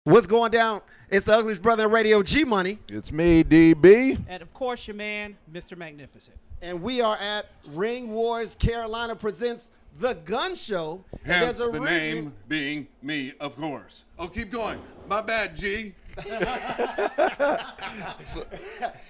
What's going down? It's the ugliest brother in radio, G Money. It's me, DB. And of course, your man, Mr. Magnificent. And we are at Ring Wars Carolina presents The Gun Show. Hence the name being me, of course. Oh, keep going. My bad, G.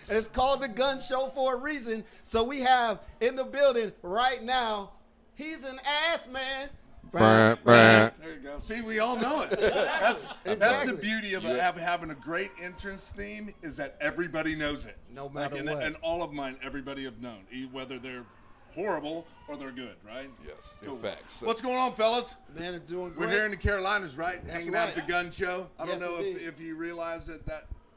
It's called The Gun Show for a reason. So we have in the building right now, he's an ass man. There you go. See, we all know it. That's Exactly. the beauty of having a great entrance theme is that everybody knows it. No matter what. And all of mine, everybody have known, whether they're horrible or they're good, right? Yes, Cool. facts. What's going on, fellas? Man, I'm doing great. We're here in the Carolinas, right? That's Hanging out at right. the Gun Show. I Yes, don't know indeed. if you realize that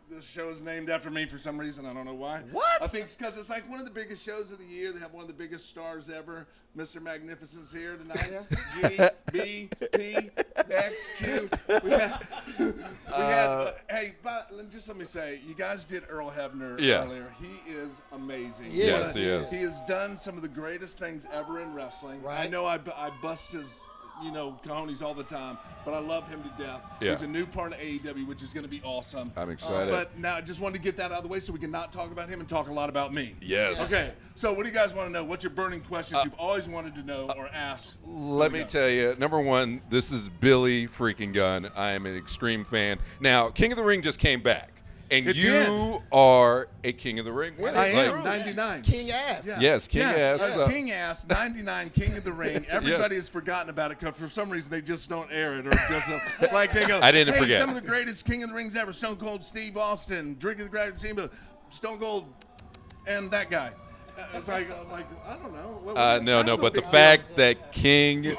this show is named after me for some reason. I don't know why. What? I think it's because it's like one of the biggest shows of the year. They have one of the biggest stars ever. Mr. Magnificent's here tonight. G, B, P, X, Q. We had hey, but just let me say, you guys did Earl Hebner earlier. He is amazing. Yes, he is. He has done some of the greatest things ever in wrestling. Right. I know I bust his cojones all the time, but I love him to death. Yeah. He's a new part of AEW, which is going to be awesome. I'm excited. But now I just wanted to get that out of the way so we can not talk about him and talk a lot about me. Yes. Okay, so what do you guys want to know? What's your burning questions you've always wanted to know or ask? Let me tell you, number one, this is Billy freaking Gunn. I am an extreme fan. Now, King of the Ring just came back, and It you did. are a King of the Ring winner. I am Like, 99. King ass. Yeah. Yes, King yeah, ass. that's King ass, 99, King of the Ring. Everybody has forgotten about it because for some reason they just don't air it or just like they go. I didn't hey, forget. Some of the greatest King of the Rings ever: Stone Cold Steve Austin, Drink of the Great Steamboat, Stone Cold, and that guy. It's like I don't know. No, but the fact that King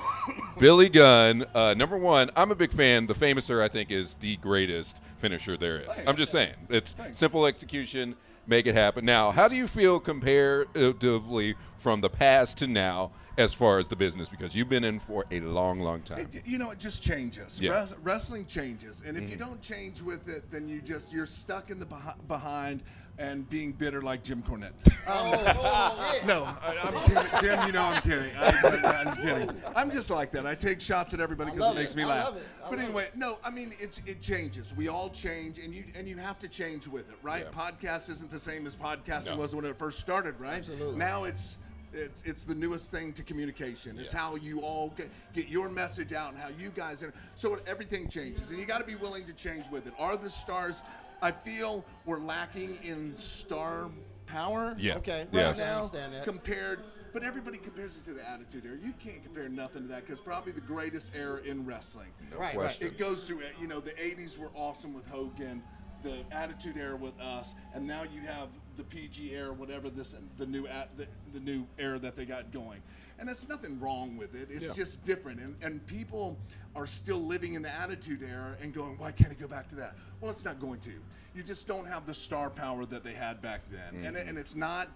Billy Gunn, number one, I'm a big fan. The Famouser, I think, is the greatest finisher there is. I'm just saying. It's simple execution, make it happen. Now, how do you feel comparatively from the past to now as far as the business? Because you've been in for a long, long time. It just changes. Yeah. Wrestling changes, and if you don't change with it, then you're stuck in the behind and being bitter like Jim Cornette. Yeah. No, I'm kidding. Jim, you know I'm kidding. I'm kidding. I'm just like that. I take shots at everybody because love it makes it. me I laugh. love it. I But love anyway, no, I mean it changes. We all change, and you have to change with it, right? Yeah. Podcast isn't the same as podcasting No. was when it first started, right? Absolutely. Now it's the newest thing to communication. It's how you all get your message out and how you guys so everything changes, and you got to be willing to change with it. Are the stars? I feel we're lacking in star power. Yeah. Okay. Yes. I Now understand that. but everybody compares it to the Attitude Era. You can't compare nothing to that because probably the greatest era in wrestling. Right, question. It goes through it. The 80s were awesome with Hogan, the Attitude Era with us, and now you have the PG era, whatever the new era that they got going. And there's nothing wrong with it. It's just different. And people are still living in the Attitude Era and going, why can't it go back to that? Well, it's not going to. You just don't have the star power that they had back then. And it's not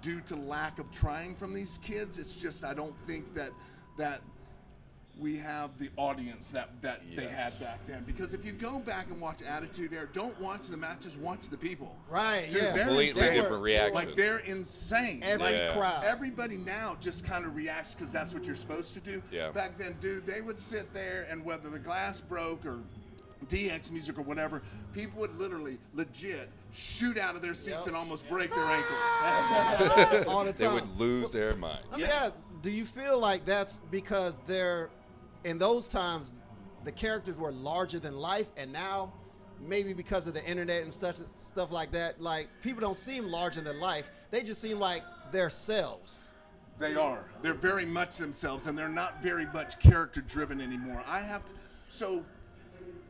due to lack of trying from these kids. It's just I don't think that we have the audience that they had back then. Because if you go back and watch Attitude Era, don't watch the matches, watch the people. Right, Dude, yeah. they're Completely insane. different reaction. Like they're insane. Every Like, crowd. everybody now just kind of reacts because that's what you're supposed to do. Yeah. Back then, dude, they would sit there and whether the glass broke or DX music or whatever, people would literally, legit, shoot out of their seats and almost break their ankles. All the time. They would lose their mind. Let me ask, do you feel like that's because in those times, the characters were larger than life, and now maybe because of the internet and stuff like that, like people don't seem larger than life. They just seem like their selves. They are. They're very much themselves, and they're not very much character-driven anymore.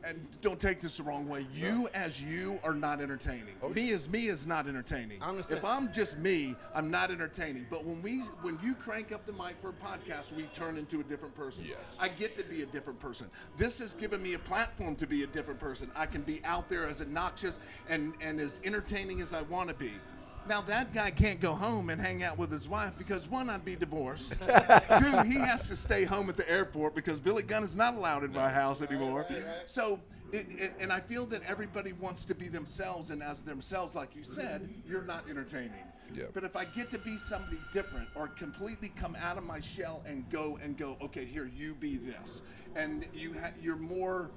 And don't take this the wrong way. You as you are not entertaining. Me as me is not entertaining. I understand. If I'm just me, I'm not entertaining. But when you crank up the mic for a podcast, we turn into a different person. Yes. I get to be a different person. This has given me a platform to be a different person. I can be out there as obnoxious and as entertaining as I want to be. Now, that guy can't go home and hang out with his wife because, one, I'd be divorced. Two, he has to stay home at the airport because Billy Gunn is not allowed in my house anymore. So, and I feel that everybody wants to be themselves, and as themselves, like you said, you're not entertaining. Yep. But if I get to be somebody different or completely come out of my shell and go, okay, here, you be this. And you're more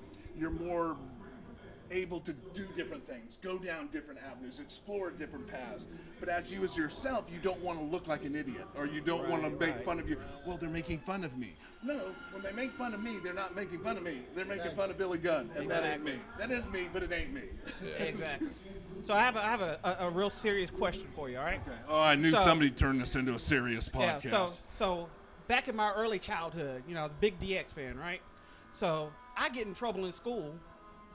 able to do different things, go down different avenues, explore different paths. But as you as yourself, you don't want to look like an idiot, or you don't want to make fun of you. Well, they're making fun of me. No, when they make fun of me, they're not making fun of me. They're making fun of Billy Gunn, and that ain't me. That is me, but it ain't me. Exactly. So I have a real serious question for you, all right? Okay. Oh, I knew somebody turned this into a serious podcast. Yeah, so back in my early childhood, I was a big DX fan, right? So I get in trouble in school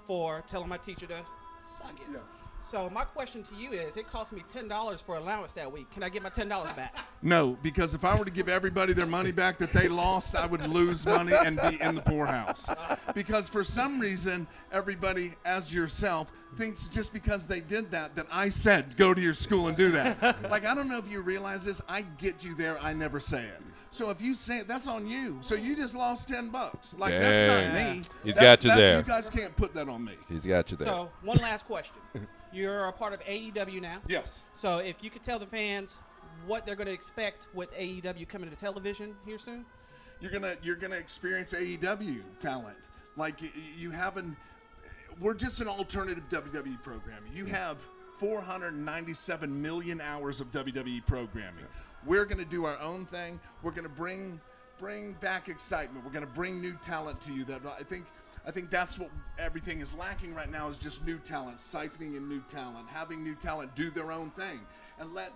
for telling my teacher to suck it. Yeah. So my question to you is, it cost me $10 for allowance that week. Can I get my $10 back? No, because if I were to give everybody their money back that they lost, I would lose money and be in the poorhouse. Because for some reason, everybody, as yourself, thinks just because they did that I said, go to your school and do that. Like, I don't know if you realize this. I get you there. I never say it. So if you say it, that's on you. So you just lost $10. Like, that's not me. Got you there. You guys can't put that on me. He's got you there. So one last question. You're a part of AEW now. Yes. So if you could tell the fans what they're going to expect with AEW coming to television here soon. You're gonna experience AEW talent. Like you haven't. We're just an alternative WWE programming. You have 497 million hours of WWE programming. We're gonna do our own thing. We're gonna bring back excitement. We're gonna bring new talent to you. That I think that's what everything is lacking right now, is just new talent, siphoning in new talent, having new talent do their own thing, and let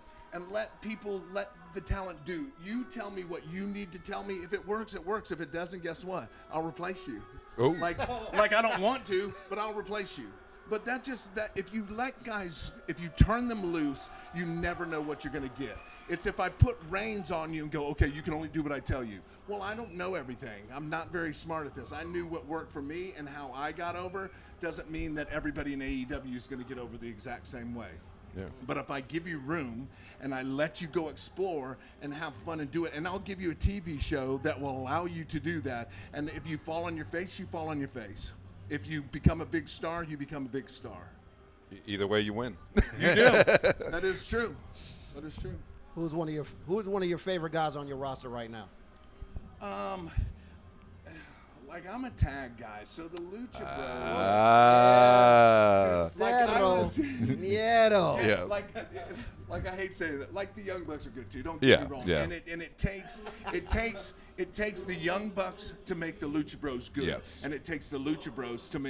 people let the talent do. You tell me what you need to tell me. If it works, it works. If it doesn't, guess what? I'll replace you. Oh. Like I don't want to, but I'll replace you. But that if you let guys, if you turn them loose, you never know what you're going to get. It's if I put reins on you and go, okay, you can only do what I tell you. Well, I don't know everything. I'm not very smart at this. I knew what worked for me and how I got over. Doesn't mean that everybody in AEW is going to get over the exact same way. Yeah. But if I give you room and I let you go explore and have fun and do it, and I'll give you a TV show that will allow you to do that. And if you fall on your face, you fall on your face. If you become a big star, you become a big star. Either way, you win. You do. That is true. That is true. Who's one of your favorite guys on your roster right now? Like, I'm a tag guy, so the Lucha Bros. Miedo. Yeah. Like I hate saying that. Like, the Young Bucks are good too. Don't get me wrong. Yeah. And it takes the Young Bucks to make the Lucha Bros good. Yes. And it takes the Lucha Bros to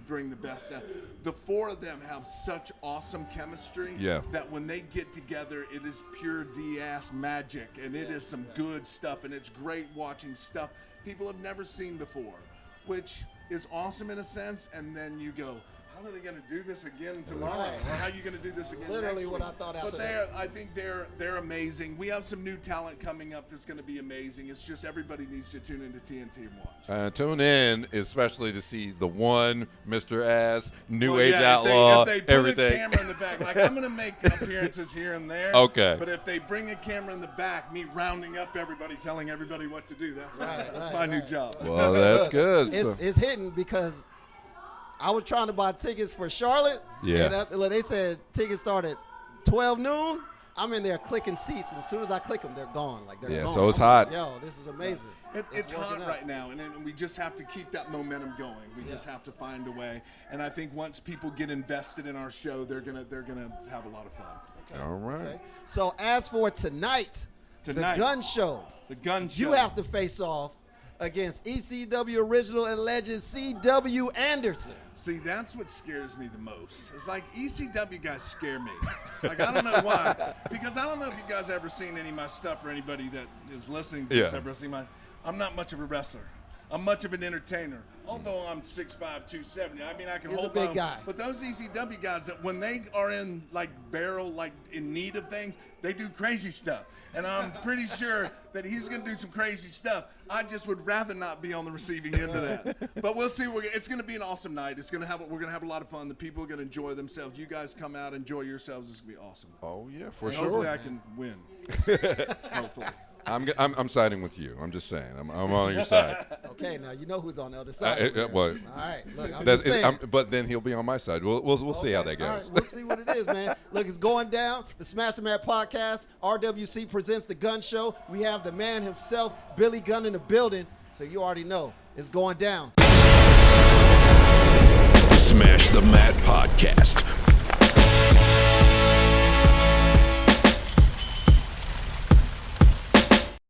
bring the best out. The four of them have such awesome chemistry that when they get together, it is pure D-ass magic, and it is some good stuff, and it's great watching stuff people have never seen before, which is awesome in a sense. And then you go, how are they going to do this again tomorrow? Right. Or how are you going to do this again Literally next what week? I thought after But I think they're amazing. We have some new talent coming up that's going to be amazing. It's just everybody needs to tune into TNT and watch. Tune in, especially to see the one Mr. Ass, New Well, Age yeah, Outlaw, if they put everything. a camera in the back, like, I'm going to make appearances here and there. Okay. But if they bring a camera in the back, me rounding up everybody, telling everybody what to do, that's Right, my new job. Well, that's good. It's hidden because I was trying to buy tickets for Charlotte. Yeah. And they said tickets start at 12 noon. I'm in there clicking seats, and as soon as I click them, they're gone. Like, they're gone. So it's I'm hot. like, yo, this is amazing. It's hot working out. right now, and we just have to keep that momentum going. We just have to find a way. And I think once people get invested in our show, they're gonna have a lot of fun. All right. Okay. So as for tonight, the Gunn show, The Gunn show. you have to face off against ECW original and legend C.W. Anderson. See, that's what scares me the most. It's like ECW guys scare me. Like, I don't know why. Because I don't know if you guys ever seen any of my stuff, or anybody that is listening to this ever seen mine. I'm not much of a wrestler. I'm much of an entertainer. Although I'm 6'5", 270. I mean, I can He's hold a big my own. guy. But those ECW guys, that when they are in, like, in need of things, they do crazy stuff. And I'm pretty sure that he's going to do some crazy stuff. I just would rather not be on the receiving end of that. But we'll see. It's going to be an awesome night. We're going to have a lot of fun. The people are going to enjoy themselves. You guys come out, enjoy yourselves. It's going to be awesome. Oh, yeah, for And sure. hopefully I can win. Hopefully. I'm siding with you. I'm just saying. I'm on your side. Okay, now you know who's on the other side. Well, All right, look, I'm that's just saying. but then he'll be on my side. We'll see how that All goes. right, we'll see what it is, man. Look, it's going down. The Smash and Mad podcast, RWC presents the Gunn Show. We have the man himself, Billy Gunn, in the building, so you already know it's going down.